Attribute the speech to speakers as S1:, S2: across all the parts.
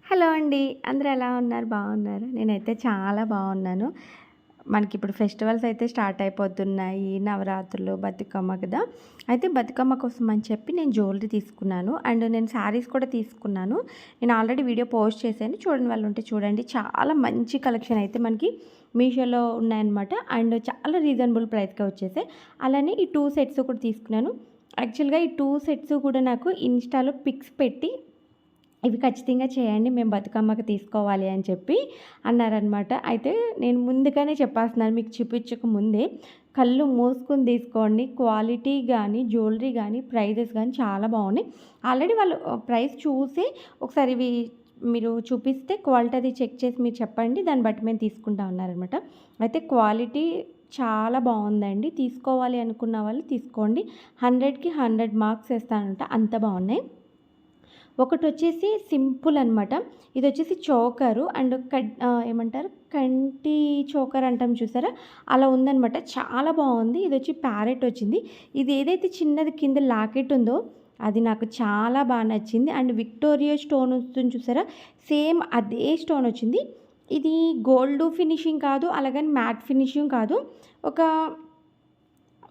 S1: Hello అండి. అందరూ ఎలా ఉన్నారు? బాగున్నారా? నేనైతే చాలా బాగున్నాను. మనకిప్పుడు ఫెస్టివల్స్ అయితే స్టార్ట్ అయిపోతున్నాయి. నవరాత్రులు, బతుకమ్మ కదా! అయితే బతుకమ్మ కోసం అని చెప్పి నేను జ్యువెలరీ తీసుకున్నాను. అండ్ నేను శారీస్ కూడా తీసుకున్నాను. నేను ఆల్రెడీ వీడియో పోస్ట్ చేశాను. చూడని వాళ్ళు ఉంటే చూడండి. చాలా మంచి కలెక్షన్ అయితే మనకి మీషోలో ఉన్నాయన్నమాట. అండ్ చాలా రీజనబుల్ ప్రైస్‌కే వచ్చేసాయి. అలానే ఈ 2 సెట్స్ కూడా తీసుకున్నాను. యాక్చువల్‌గా ఈ 2 సెట్స్ కూడా నాకు ఇన్‌స్టాలో పిక్స్ పెట్టి ఇవి ఖచ్చితంగా చేయండి. మేము బతుకమ్మకి తీసుకోవాలి అని చెప్పి అన్నారనమాట. అయితే నేను ముందుగానే చెప్పేస్తున్నాను మీకు చూపించక ముందే. కళ్ళు మూసుకొని తీసుకోండి. క్వాలిటీ గానీ, జ్యువెలరీ గానీ, ప్రైజెస్ గానీ చాలా బాగున్నాయి. ఆల్రెడీ వాళ్ళు ప్రైస్ చూసి ఒకసారి ఇవి మీరు చూపిస్తే క్వాలిటీ అది చెక్ చేసి మీరు చెప్పండి. దాన్ని బట్టి మేము తీసుకుంటాం అన్నారనమాట. అయితే క్వాలిటీ చాలా బాగుందండి. తీసుకోవాలి అనుకున్న వాళ్ళు తీసుకోండి. 100కి 100 మార్క్స్ వేస్తానంట. అంత బాగున్నాయి. ఒకటొచ్చేసి సింపుల్ అనమాట. ఇదొచ్చేసి చోకరు అండ్ ఏమంటారు కంటి చోకర్ అంటాం చూసారా? అలా ఉందనమాట. చాలా బావుంది. ఇదొచ్చి ప్యారెట్ వచ్చింది. ఇది ఏదైతే చిన్నది కింద లాకెట్ ఉందో అది నాకు చాలా నచ్చింది. అండ్ విక్టోరియా స్టోన్ వస్తుంది చూసారా? సేమ్ అదే స్టోన్ వచ్చింది. ఇది గోల్డ్ ఫినిషింగ్ కాదు, అలాగని మ్యాట్ ఫినిషింగ్ కాదు. ఒక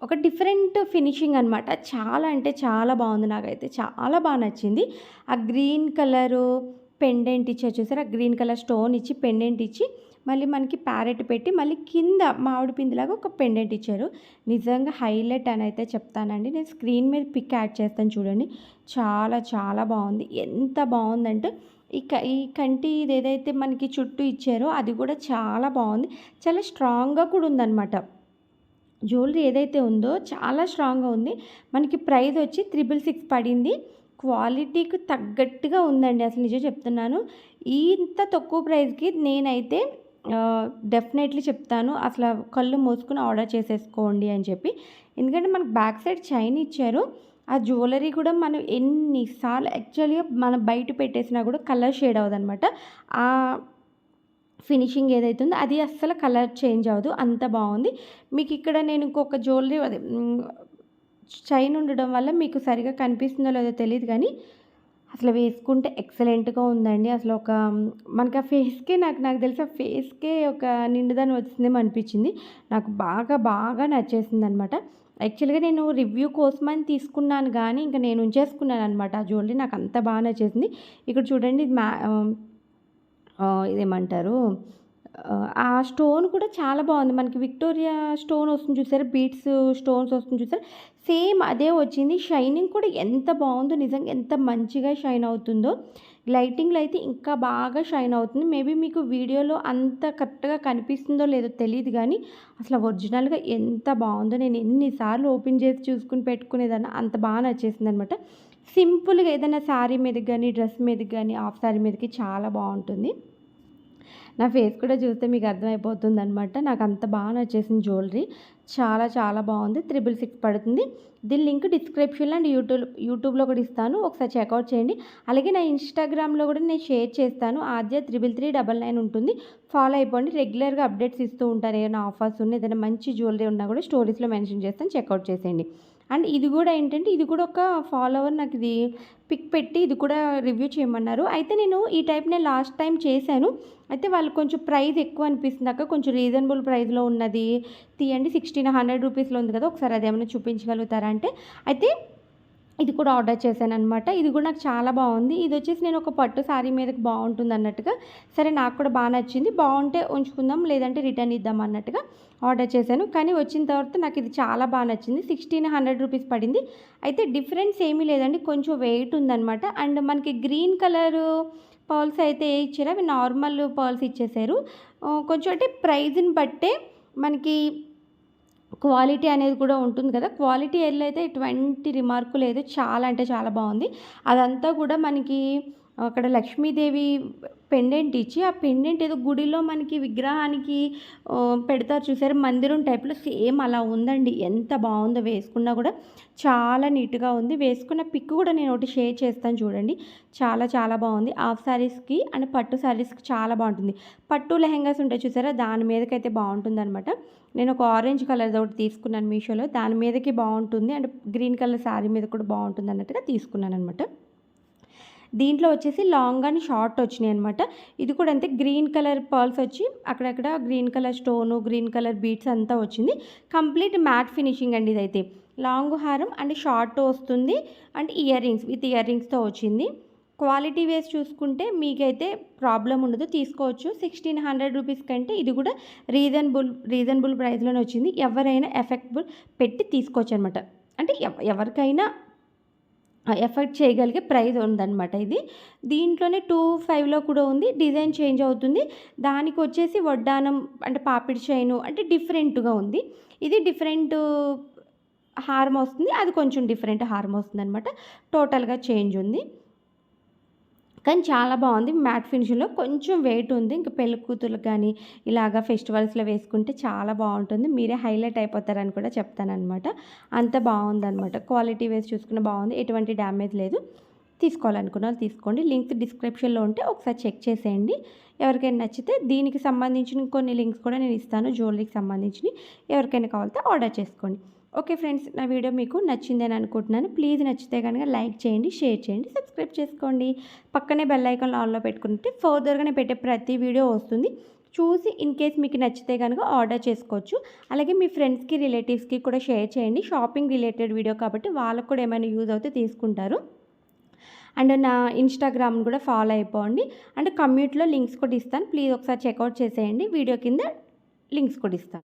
S1: ఒక డిఫరెంట్ ఫినిషింగ్ అనమాట. చాలా అంటే చాలా బాగుంది. నాకైతే చాలా నచ్చింది. ఆ గ్రీన్ కలరు పెండెంట్ ఇచ్చారు చూసారా? ఆ గ్రీన్ కలర్ స్టోన్ ఇచ్చి పెండెంట్ ఇచ్చి మళ్ళీ మనకి ప్యారెట్ పెట్టి మళ్ళీ కింద మామిడి పిందిలాగా ఒక పెండెంట్ ఇచ్చారు. నిజంగా హైలైట్ అని అయితే చెప్తానండి. నేను స్క్రీన్ మీద పిక్ యాడ్ చేస్తాను చూడండి. చాలా బాగుంది. ఎంత బాగుందంటే ఈ కంటి ఇదేదైతే మనకి చుట్టూ ఇచ్చారో అది కూడా చాలా బాగుంది. చాలా స్ట్రాంగ్‌గా కూడా ఉందనమాట. జ్యువెలరీ ఏదైతే ఉందో చాలా స్ట్రాంగ్‌గా ఉంది. మనకి ప్రైస్ వచ్చి 666 పడింది. క్వాలిటీకి తగ్గట్టుగా ఉందండి. అసలు నిజం చెప్తున్నాను. ఇంత తక్కువ ప్రైస్‌కి నేనైతే డెఫినెట్‌లీ చెప్తాను. అసల కళ్ళు మూసుకొని ఆర్డర్ చేసేసుకోండి అని చెప్పి. ఎందుకంటే మనకు బ్యాక్ సైడ్ చైన్ ఇచ్చారు. ఆ జ్యువెలరీ కూడా మనం ఎన్ని సార్లు యాక్చువల్‌గా మనం బయట పెట్టేసినా కూడా కలర్ షేడ్ అవ్వదనమాట. ఫినిషింగ్ ఏదైతే ఉందో అది అస్సలు కలర్ చేంజ్ అవ్వదు. అంత బాగుంది. మీకు ఇక్కడ నేను ఇంకొక జ్యువెలరీ అదే చైన్ ఉండడం వల్ల మీకు సరిగ్గా కనిపిస్తుందో లేదో తెలీదు కానీ అసలు వేసుకుంటే ఎక్సలెంట్‌గా ఉందండి. అసలు ఒక మనకి ఆ ఫేస్‌కే నాకు తెలిసి ఆ ఫేస్‌కే ఒక నిండుదనం వచ్చిందేమో అనిపించింది. నాకు బాగా నచ్చేసిందనమాట. యాక్చువల్‌గా నేను రివ్యూ కోసమని తీసుకున్నాను గానీ ఇంక నేను ఉంచేసుకున్నాననమాట ఆ జ్యువెలరీ. నాకు అంత నచ్చేసింది. ఇక్కడ చూడండి ఇది ఇదేమంటారు ఆ స్టోన్ కూడా చాలా బాగుంది. మనకి విక్టోరియా స్టోన్ వస్తుంది చూసారా? బీడ్స్ స్టోన్స్ వస్తుంది చూసారా? సేమ్ అదే వచ్చింది. షైనింగ్ కూడా ఎంత బాగుందో నిజంగా ఎంత మంచిగా షైన్ అవుతుందో. లైటింగ్‌లో అయితే ఇంకా బాగా షైన్ అవుతుంది. మేబీ మీకు వీడియోలో అంత కరెక్ట్‌గా కనిపిస్తుందో లేదో తెలీదు గానీ అసలు ఒరిజినల్‌గా ఎంత బాగుందో. నేను ఎన్ని సార్లు ఓపెన్ చేసి చూసుకొని పెట్టుకునేదాన్ని. అంత నచ్చేసిందనమాట. సింపుల్‌గా ఏదైనా శారీ మీదకి గానీ, డ్రెస్ మీదకి గానీ, హాఫ్ శారీ మీదకి చాలా బాగుంటుంది. నా ఫేస్ కూడా చూస్తే మీకు అర్థమైపోతుందనమాట. నాకు అంత నచ్చేసింది జ్యువెలరీ. చాలా బాగుంది. 666 పడుతుంది. దీని లింక్ డిస్క్రిప్షన్‌లో అండ్ యూట్యూబ్‌లో కూడా ఇస్తాను. ఒకసారి చెక్‌ఔట్ చేయండి. అలాగే నా ఇన్‌స్టాగ్రామ్‌లో కూడా నేను షేర్ చేస్తాను. ఆద్య 33399 ఉంటుంది. ఫాలో అయిపోండి. రెగ్యులర్‌గా అప్డేట్స్ ఇస్తూ ఉంటాను. ఏమైనా ఆఫర్స్ ఉన్న ఏదైనా మంచి జ్యువెలరీ ఉన్నా కూడా స్టోరీస్‌లో మెన్షన్ చేస్తాను. చెక్‌ఔట్ చేసేయండి. అండ్ ఇది కూడా ఏంటంటే ఇది కూడా ఒక ఫాలోవర్ నాకు ఇది పిక్ పెట్టి ఇది కూడా రివ్యూ చేయమన్నారు. అయితే నేను ఈ టైప్ నేను లాస్ట్ టైం చేశాను. అయితే వాళ్ళు కొంచెం ప్రైస్ ఎక్కువ అనిపిస్తుంది అక్క. కొంచెం రీజనబుల్ ప్రైస్‌లో ఉన్నది తీయండి. 1600 రూపీస్‌లో ఉంది కదా! ఒకసారి అదేమన్నా చూపించగలుగుతారా అంటే, అయితే ఇది కూడా ఆర్డర్ చేశాననమాట. ఇది కూడా నాకు చాలా బాగుంది. ఇదొచ్చేసి నేను ఒక పట్టు శారీ మీదకి బాగుంటుందన్నట్టుగా, సరే నాకు కూడా నచ్చింది. బాగుంటే ఉంచుకుందాం, లేదంటే రిటర్న్ ఇద్దాం అన్నట్టుగా ఆర్డర్ చేశాను. కానీ వచ్చిన తర్వాత నాకు ఇది చాలా నచ్చింది. 1600 రూపీస్ పడింది. అయితే డిఫరెన్స్ ఏమీ లేదండి. కొంచెం వెయిట్ ఉందనమాట. అండ్ మనకి గ్రీన్ కలరు పర్ల్స్ అయితే ఇచ్చారు. అవి నార్మల్ పర్ల్స్ ఇచ్చేసారు. కొంచెం అంటే ప్రైజ్‌ని బట్టే మనకి క్వాలిటీ అనేది కూడా ఉంటుంది కదా! క్వాలిటీ అయితే ఎటువంటి రిమార్క్ లేదు. చాలా అంటే చాలా బాగుంది. అదంతా కూడా మనకి అక్కడ లక్ష్మీదేవి పెండెంట్ ఇచ్చి, ఆ పెండెంట్ ఏదో గుడిలో మనకి విగ్రహానికి పెడతారు చూసారా? మందిరం టైప్‌లో సేమ్ అలా ఉందండి. ఎంత బాగుందో వేసుకున్నా కూడా చాలా నీట్‌గా ఉంది. వేసుకున్న పిక్ కూడా నేను ఒకటి షేర్ చేస్తాను చూడండి. చాలా బాగుంది. హాఫ్ శారీస్‌కి అండ్ పట్టు శారీస్‌కి చాలా బాగుంటుంది. పట్టు లెహెంగాస్ ఉంటాయి చూసారా? దాని మీదకైతే బాగుంటుందనమాట. నేను ఒక ఆరెంజ్ కలర్‌ది ఒకటి తీసుకున్నాను మీషోలో. దాని మీదకి బాగుంటుంది. అండ్ గ్రీన్ కలర్ శారీ మీద కూడా బాగుంటుంది అన్నట్టుగా తీసుకున్నాననమాట. దీంట్లో వచ్చేసి లాంగ్ అండ్ షార్ట్ వచ్చినాయి అనమాట. ఇది కూడా అంతే, గ్రీన్ కలర్ పర్ల్స్ వచ్చి అక్కడక్కడ green colour stone, green colour beads అంతా వచ్చింది. కంప్లీట్ మ్యాట్ ఫినిషింగ్ అండి ఇదైతే. లాంగ్ హారం అండ్ షార్ట్ వస్తుంది అండ్ ఇయర్ రింగ్స్ విత్ ఇయర్ రింగ్స్తో వచ్చింది. క్వాలిటీ వేస్ చూసుకుంటే మీకైతే ప్రాబ్లం ఉండదు, తీసుకోవచ్చు. 1600 రూపీస్ కంటే ఇది కూడా రీజనబుల్ ప్రైస్లోనే వచ్చింది. ఎవరైనా ఎఫెక్టబుల్ పెట్టి తీసుకోవచ్చు అనమాట. అంటే ఎవరికైనా ఎఫెక్ట్ చేయగలిగే ప్రైస్ ఉందన్నమాట ఇది. దీంట్లోనే 25లో కూడా ఉంది, డిజైన్ చేంజ్ అవుతుంది. దానికి వచ్చేసి వడ్డానం అంటే పాపిడి చైను అంటే డిఫరెంట్గా ఉంది. ఇది డిఫరెంట్ హారం వస్తుంది, అది కొంచెం డిఫరెంట్ హారం వస్తుంది అనమాట. టోటల్గా చేంజ్ ఉంది, కానీ చాలా బాగుంది. మ్యాట్ ఫినిషింగ్లో కొంచెం వెయిట్ ఉంది. ఇంకా పెళ్లి కూతుర్లకు కానీ ఇలాగా ఫెస్టివల్స్లో వేసుకుంటే చాలా బాగుంటుంది. మీరే హైలైట్ అయిపోతారని కూడా చెప్తానమాట. అంత బాగుందనమాట. క్వాలిటీ వేసి చూసుకున్న బాగుంది, ఎటువంటి డ్యామేజ్ లేదు. తీసుకోవాలనుకున్న వాళ్ళు తీసుకోండి. లింక్స్ డిస్క్రిప్షన్లో ఉంటే ఒకసారి చెక్ చేసేయండి. ఎవరికైనా నచ్చితే దీనికి సంబంధించిన కొన్ని లింక్స్ కూడా నేను ఇస్తాను, జ్యువెలరీకి సంబంధించి. ఎవరికైనా కావాలితే ఆర్డర్ చేసుకోండి. ఓకే ఫ్రెండ్స్, నా వీడియో మీకు నచ్చిందని అనుకుంటున్నాను. ప్లీజ్ నచ్చితే కనుక లైక్ చేయండి, షేర్ చేయండి, సబ్స్క్రైబ్ చేసుకోండి. పక్కనే బెల్ ఐకాన్ ఆన్లో పెట్టుకుంటే ఫర్దర్గా నేను పెట్టే ప్రతి వీడియో వస్తుంది. చూసి ఇన్ కేస్ మీకు నచ్చితే కనుక ఆర్డర్ చేసుకోవచ్చు. అలాగే మీ ఫ్రెండ్స్కి, రిలేటివ్స్కి కూడా షేర్ చేయండి. షాపింగ్ రిలేటెడ్ వీడియో కాబట్టి వాళ్ళకు కూడా ఏమైనా యూజ్ అవుతే తీసుకుంటారు. అండ్ నా ఇన్స్టాగ్రామ్ కూడా ఫాలో అయిపోండి. అండ్ కమ్యూనిటీలో లింక్స్ కూడా ఇస్తాను, ప్లీజ్ ఒకసారి చెక్అవుట్ చేసేయండి. వీడియో కింద లింక్స్ కూడా ఇస్తాను.